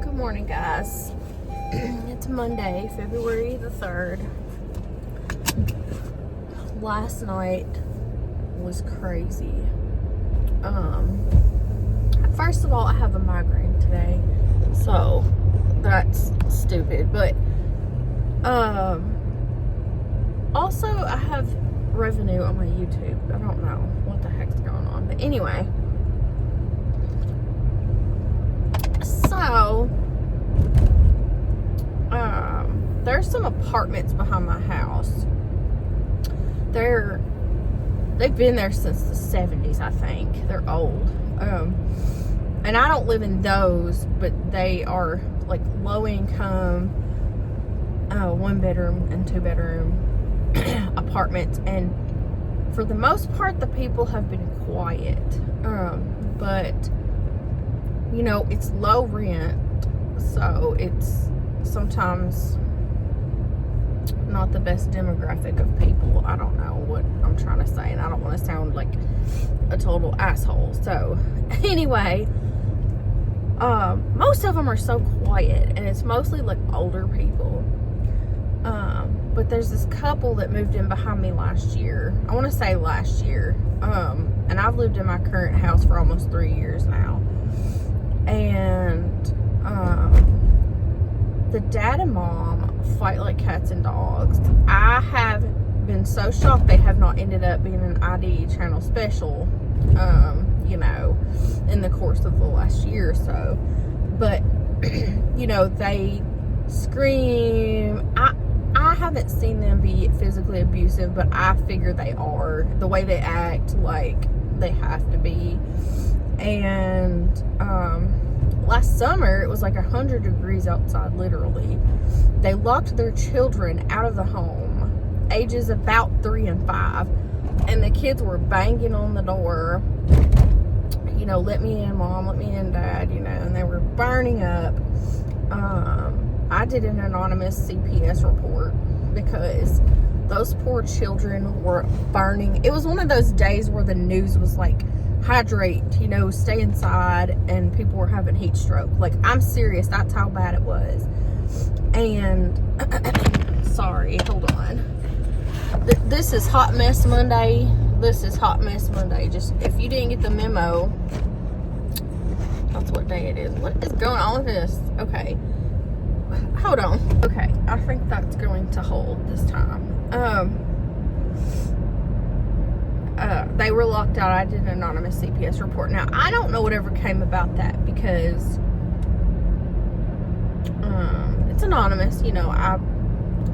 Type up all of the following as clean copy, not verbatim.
Good morning, guys. It's Monday, February the 3rd. Last night was crazy. First of all, I have a migraine today, so that's stupid. But also I have revenue on my YouTube. I don't know what the heck's going on, but anyway. So, there's some apartments behind my house. They've been there since the 70s, I think. They're old. And I don't live in those, but they are like low income, 1 bedroom and 2 bedroom apartments. And for the most part, the people have been quiet. But you know, it's low rent, so it's sometimes not the best demographic of people. I don't know what I'm trying to say, and I don't want to sound like a total asshole. So anyway, most of them are so quiet, and it's mostly like older people. But there's this couple that moved in behind me last year. I want to say last year. And I've lived in my current house for almost 3 years now. And the dad and mom fight like cats and dogs. I have been so shocked they have not ended up being an ID channel special, you know, in the course of the last year or so. But, you know, they scream. I haven't seen them be physically abusive, but I figure they are. The way they act, like they have to be. And last summer, it was like 100 degrees outside, literally. They locked their children out of the home, ages about 3 and 5, and the kids were banging on the door, you know, let me in, Mom, let me in, Dad, you know, and they were burning up. I did an anonymous CPS report because those poor children were burning. It was one of those days where the news was like, hydrate, you know, stay inside, and people were having heat stroke. Like, I'm serious, that's how bad it was. And sorry, hold on. This is Hot Mess Monday. This is Hot Mess Monday. Just if you didn't get the memo, that's what day it is. What is going on with this? Okay, hold on. Okay, I think that's going to hold this time. They were locked out. I did an anonymous CPS report. Now, I don't know whatever came about that because it's anonymous. You know,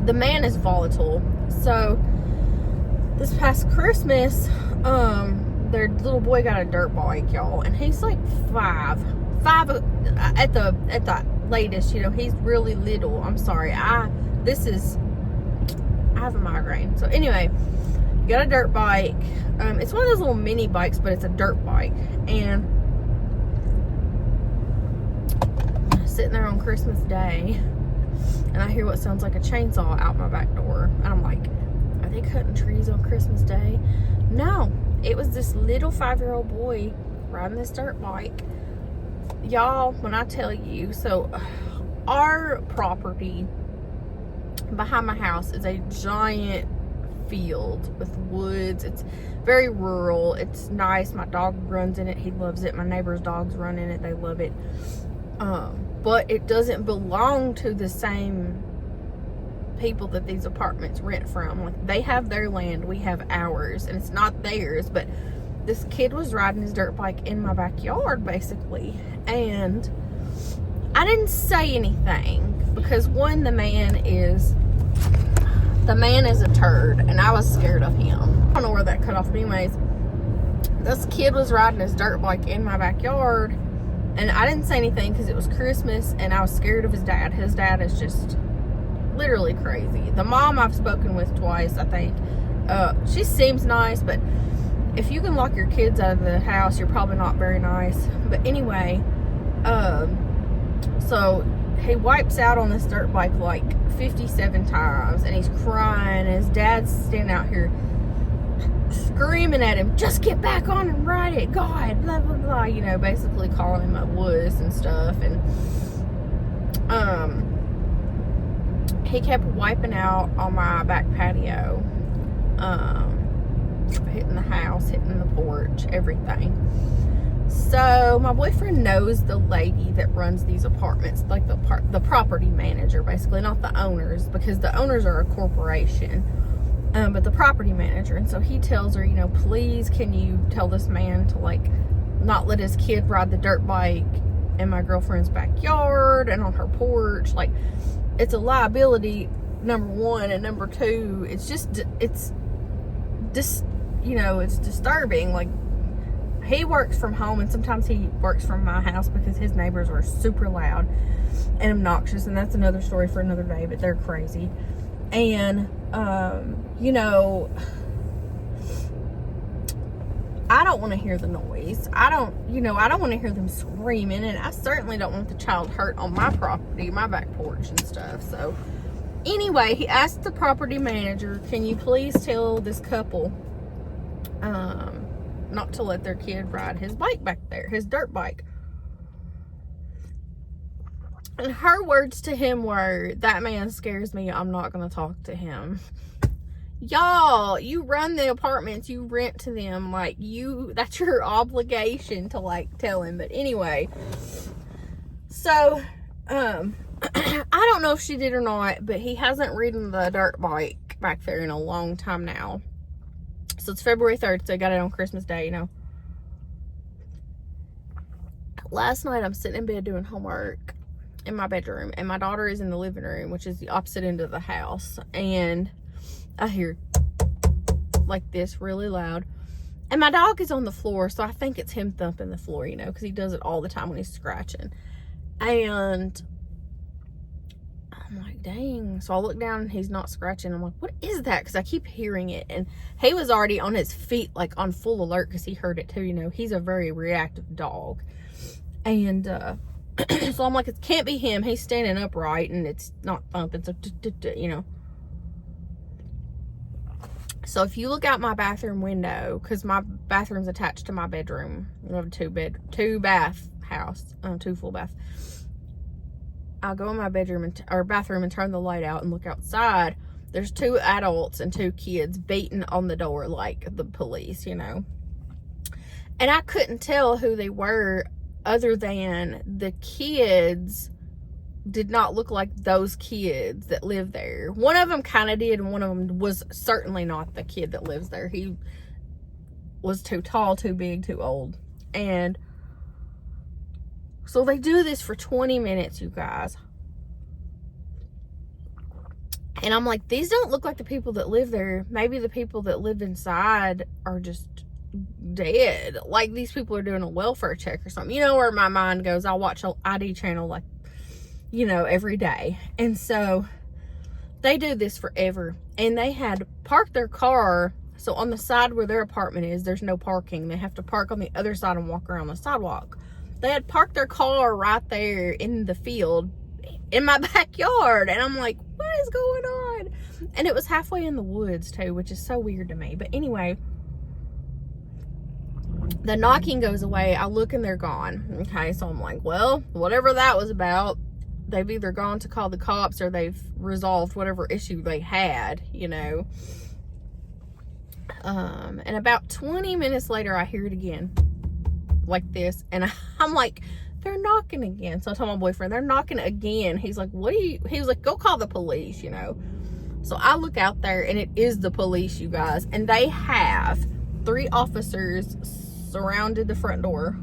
the man is volatile. So, this past Christmas, their little boy got a dirt bike, y'all. And he's like 5 at the latest. You know, he's really little. I'm sorry. I have a migraine. So, anyway, got a dirt bike. It's one of those little mini bikes, but it's a dirt bike. And sitting there on Christmas Day, and I hear what sounds like a chainsaw out my back door. And I'm like, are they cutting trees on Christmas Day? No, it was this little 5-year-old boy riding this dirt bike. Y'all, when I tell you, so our property behind my house is a giant field with woods. It's very rural. It's nice. My dog runs in it. He loves it. My neighbor's dogs run in it. They love it. But it doesn't belong to the same people that these apartments rent from. Like, they have their land, we have ours, and it's not theirs. But this kid was riding his dirt bike in my backyard, basically, and I didn't say anything because, one, the man is a turd, and I was scared of him. I don't know where that cut off, but anyways, this kid was riding his dirt bike in my backyard, and I didn't say anything because it was Christmas, and I was scared of his dad. His dad is just literally crazy. The mom I've spoken with twice, I think. She seems nice, but if you can lock your kids out of the house, you're probably not very nice. But anyway, so he wipes out on this dirt bike like 57 times, and he's crying, and his dad's standing out here screaming at him, just get back on and ride it, God, blah, blah, blah, you know, basically calling him a wuss and stuff. And he kept wiping out on my back patio, hitting the house, hitting the porch, everything. So my boyfriend knows the lady that runs these apartments, like the property manager, basically, not the owners, because the owners are a corporation, but the property manager. And so he tells her, you know, please, can you tell this man to, like, not let his kid ride the dirt bike in my girlfriend's backyard and on her porch. Like, it's a liability, number one, and number two, it's you know, it's disturbing. Like, he works from home, and sometimes he works from my house because his neighbors are super loud and obnoxious, and that's another story for another day, but they're crazy. And you know, I don't want to hear the noise. I don't want to hear them screaming, and I certainly don't want the child hurt on my property, my back porch and stuff. So anyway, he asked the property manager, can you please tell this couple not to let their kid ride his bike back there, his dirt bike. And her words to him were, that man scares me, I'm not going to talk to him. Y'all, you run the apartments, you rent to them, like, that's your obligation to, like, tell him. But anyway, so I don't know if she did or not, but he hasn't ridden the dirt bike back there in a long time now. So it's February 3rd, so I got it on Christmas Day, you know. Last night, I'm sitting in bed doing homework in my bedroom, and my daughter is in the living room, which is the opposite end of the house, and I hear like this really loud, and my dog is on the floor, so I think it's him thumping the floor, you know, because he does it all the time when he's scratching. And I'm like, dang. So I look down and he's not scratching. I'm like, what is that? Because I keep hearing it. And he was already on his feet, like on full alert, because he heard it too. You know, he's a very reactive dog. And so I'm like, it can't be him. He's standing upright and it's not thumping. So, you know. So if you look out my bathroom window, because my bathroom's attached to my bedroom. We have a two bath house, 2 full bath. I'll go in my bedroom or bathroom and turn the light out and look outside. There's 2 adults and 2 kids beating on the door like the police, you know. And I couldn't tell who they were, other than the kids did not look like those kids that live there. One of them kind of did, and one of them was certainly not the kid that lives there. He was too tall, too big, too old. And so they do this for 20 minutes, you guys. And I'm like, these don't look like the people that live there. Maybe the people that live inside are just dead. Like, these people are doing a welfare check or something. You know where my mind goes. I'll watch an ID channel, like, you know, every day. And so they do this forever. And they had parked their car. So on the side where their apartment is, there's no parking. They have to park on the other side and walk around the sidewalk. They had parked their car right there in the field in my backyard. And I'm like, what is going on? And it was halfway in the woods too, which is so weird to me. But anyway, the knocking goes away. I look and they're gone. Okay, so I'm like, well, whatever that was about, they've either gone to call the cops or they've resolved whatever issue they had, you know. And about 20 minutes later, I hear it again. Like this, and I'm like, they're knocking again. So I told my boyfriend, they're knocking again. He's like, he was like, go call the police, you know. So I look out there, and it is the police, you guys, and they have 3 officers surrounded the front door.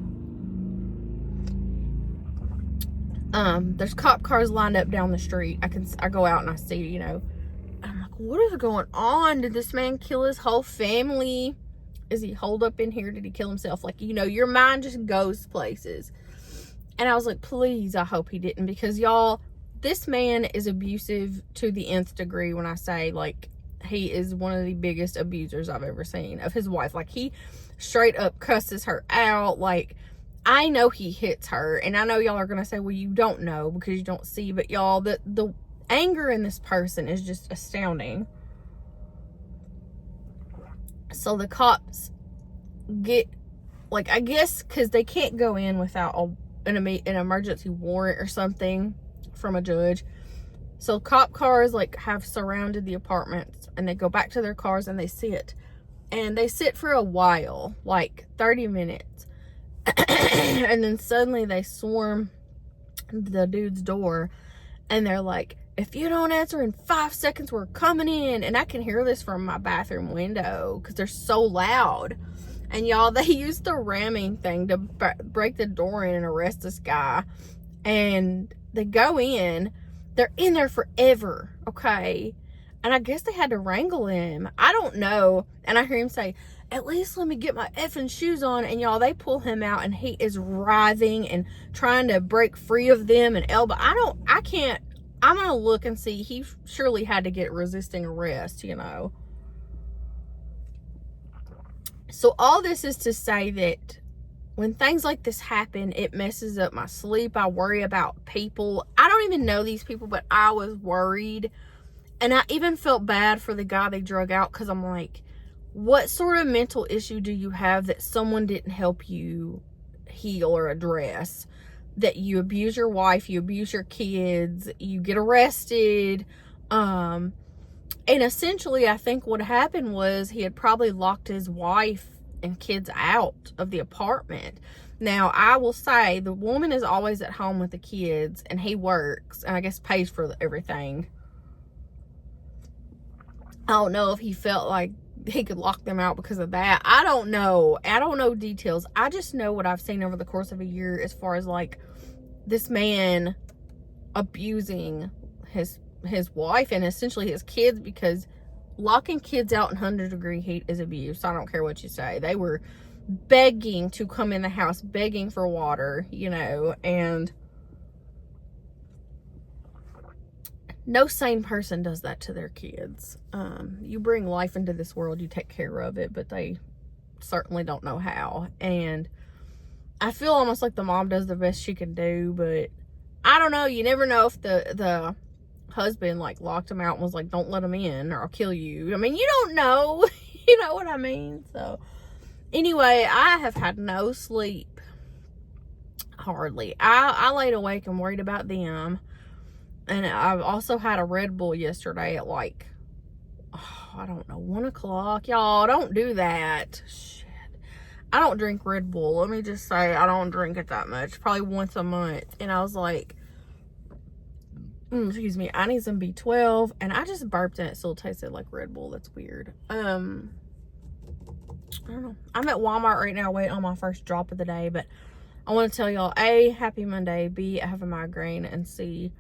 There's cop cars lined up down the street. I go out and I see, you know, I'm like, what is going on? Did this man kill his whole family? Is he holed up in here? Did he kill himself? Like, you know, your mind just goes places. And I was like, please, I hope he didn't. Because, y'all, this man is abusive to the nth degree when I say, like, he is one of the biggest abusers I've ever seen of his wife. Like, he straight up cusses her out. Like, I know he hits her. And I know y'all are going to say, well, you don't know because you don't see. But, y'all, the anger in this person is just astounding. So the cops get, like, I guess because they can't go in without an emergency warrant or something from a judge. So cop cars like have surrounded the apartments, and they go back to their cars and they sit. And they sit for a while, like 30 minutes. And then suddenly they swarm the dude's door, and they're like, if you don't answer in 5 seconds, we're coming in. And I can hear this from my bathroom window because they're so loud. And y'all, they used the ramming thing to break the door in and arrest this guy. And they go in. They're in there forever, okay? And I guess they had to wrangle him. I don't know. And I hear him say, at least let me get my effing shoes on. And y'all, they pull him out and he is writhing and trying to break free of them and elbow. I can't. I'm going to look and see. He surely had to get resisting arrest, you know. So all this is to say that when things like this happen, it messes up my sleep. I worry about people. I don't even know these people, but I was worried. And I even felt bad for the guy they drug out, because I'm like, what sort of mental issue do you have that someone didn't help you heal or address? That you abuse your wife, you abuse your kids, you get arrested. And essentially, I think what happened was he had probably locked his wife and kids out of the apartment. Now, I will say the woman is always at home with the kids, and he works and I guess pays for everything. I don't know if he felt like he could lock them out because of that. I don't know. I don't know details. I just know what I've seen over the course of a year as far as like this man abusing his wife and essentially his kids, because locking kids out in 100-degree heat is abuse. I don't care what you say. They were begging to come in the house, begging for water, you know, and no sane person does that to their kids. You bring life into this world, you take care of it, but they certainly don't know how. And I feel almost like the mom does the best she can do, but I don't know. You never know if the husband like locked him out and was like, don't let him in or I'll kill you. I mean, you don't know. You know what I mean? So anyway, I have had no sleep. Hardly. I laid awake and worried about them. And I've also had a Red Bull yesterday at like, I don't know, 1 o'clock. Y'all, don't do that. Shit. I don't drink Red Bull. Let me just say, I don't drink it that much. Probably once a month. And I was like, excuse me, I need some B12. And I just burped and it still tasted like Red Bull. That's weird. I don't know. I'm at Walmart right now waiting on my first drop of the day. But I want to tell y'all, A, happy Monday. B, I have a migraine. And C,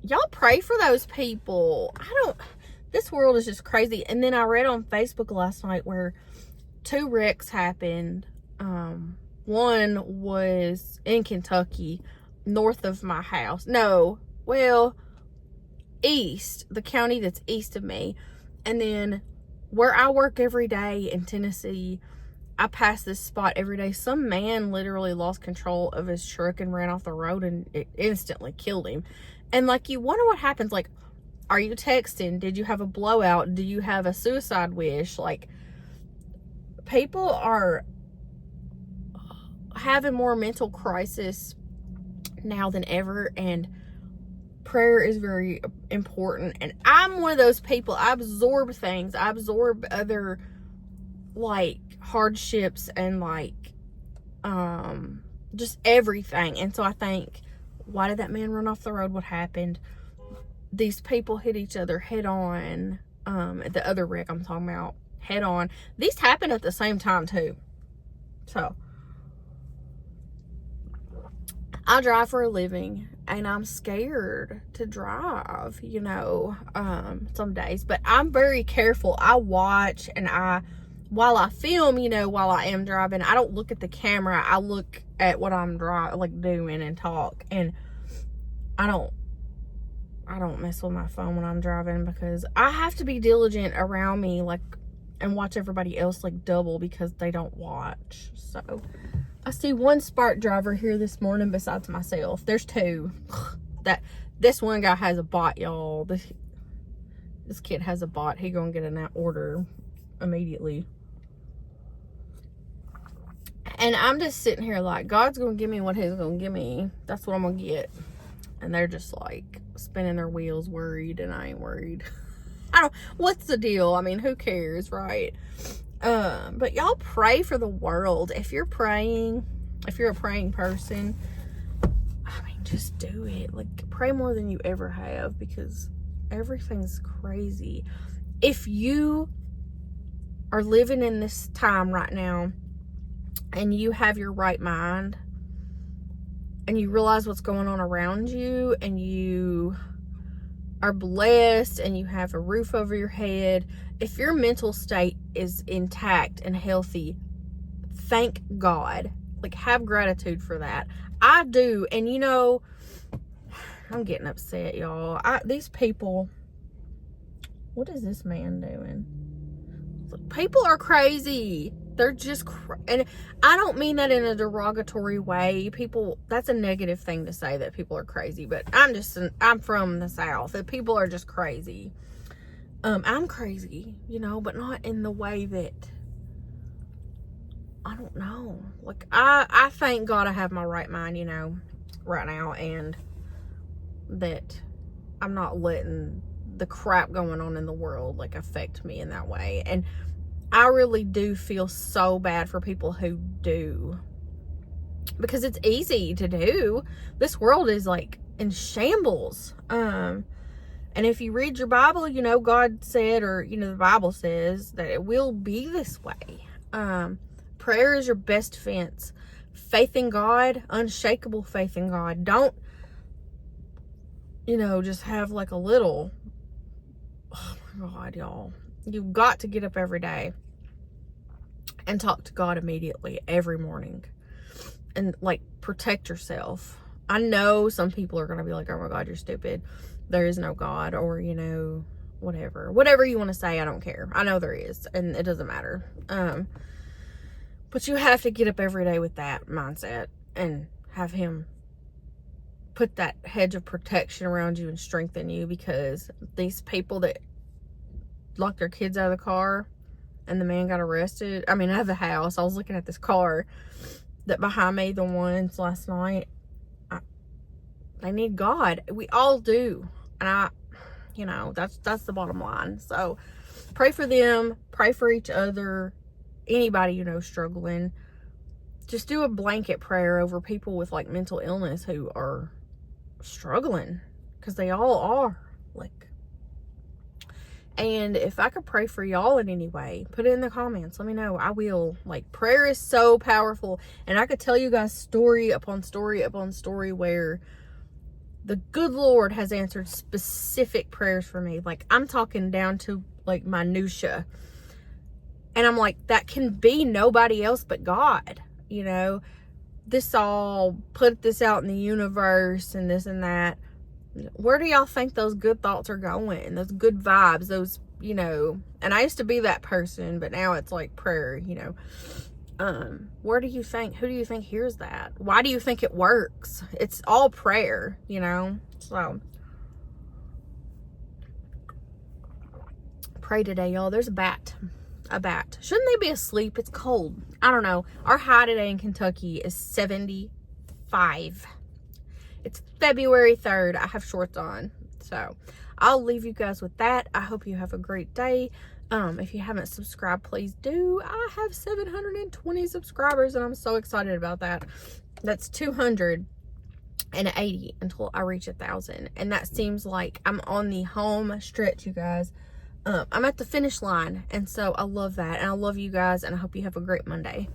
y'all pray for those people. This world is just crazy. And then I read on Facebook last night where 2 wrecks happened. One was in Kentucky, north of my house. No, well, east, the county that's east of me. And then where I work every day in Tennessee, I pass this spot every day. Some man literally lost control of his truck and ran off the road, and it instantly killed him. And like, you wonder what happens. Like, are you texting? Did you have a blowout? Do you have a suicide wish? Like, people are having more mental crisis now than ever, and prayer is very important. And I'm one of those people. I absorb things. I absorb other like hardships and like just everything. And so I think, why did that man run off the road? What happened? These people hit each other head on. The other wreck I'm talking about, head on. These happen at the same time too. So I drive for a living, and I'm scared to drive, you know, some days. But I'm very careful. I watch, and while I film, you know, while I am driving, I don't look at the camera. I look at what I'm doing and talk. And I don't mess with my phone when I'm driving, because I have to be diligent around me, like, and watch everybody else like double, because they don't watch. So I see 1 Spark driver here this morning besides myself. There's 2. This one guy has a bot, y'all. This kid has a bot. He gonna get an order immediately. And I'm just sitting here like, God's gonna give me what he's gonna give me. That's what I'm gonna get. and they're just like spinning their wheels worried, and I ain't worried. What's the deal? I mean, who cares, right? But y'all pray for the world. If you're a praying person, I mean, just do it. Like, pray more than you ever have, because everything's crazy. If you are living in this time right now and you have your right mind and you realize what's going on around you, and you are blessed and you have a roof over your head, if your mental state is intact and healthy, thank God. Like, have gratitude for that. I do. And you know, I'm getting upset, y'all. These people, what is this man doing? People are crazy. They're just and I don't mean that in a derogatory way. People, that's a negative thing to say, that people are crazy, but I'm from the South, and people are just crazy. I'm crazy, you know, but not in the way that, I don't know. Like, I thank God I have my right mind, you know, right now, and that I'm not letting the crap going on in the world, like, affect me in that way. And I really do feel so bad for people who do, because it's easy to do. This world is like in shambles. And if you read your Bible, you know, God said, or, you know, the Bible says that it will be this way. Prayer is your best defense. Faith in God, unshakable faith in God. Don't, you know, just have like a little. Oh my God, y'all. You've got to get up every day and talk to God immediately, every morning, and like protect yourself. I know some people are going to be like, oh my God, you're stupid. There is no God, or, you know, whatever you want to say. I don't care. I know there is, and it doesn't matter. But you have to get up every day with that mindset and have Him put that hedge of protection around you and strengthen you, because these people that locked their kids out of the car and the man got arrested, I mean, out of the house. I was looking at this car that behind me, the ones last night, they need God. We all do. And you know, that's the bottom line. So pray for them, pray for each other, anybody you know struggling. Just do a blanket prayer over people with like mental illness who are struggling, because they all are. Like, and if I could pray for y'all in any way, put it in the comments. Let me know. I will. Like, prayer is so powerful. And I could tell you guys story upon story upon story where the good Lord has answered specific prayers for me. Like, I'm talking down to like minutia. And I'm like, that can be nobody else but God. You know, this all, put this out in the universe and this and that. Where do y'all think those good thoughts are going? Those good vibes, those, you know, and I used to be that person, but now it's like prayer, you know. Who do you think hears that? Why do you think it works? It's all prayer, you know. So pray today, y'all. There's a bat. Shouldn't they be asleep? It's cold. I don't know. Our high today in Kentucky is 75. It's February 3rd. I have shorts on. So I'll leave you guys with that. I hope you have a great day. If you haven't subscribed, please do. I have 720 subscribers, and I'm so excited about that. That's 280 until I reach 1,000. And that seems like I'm on the home stretch, you guys. I'm at the finish line. And so I love that. And I love you guys. And I hope you have a great Monday.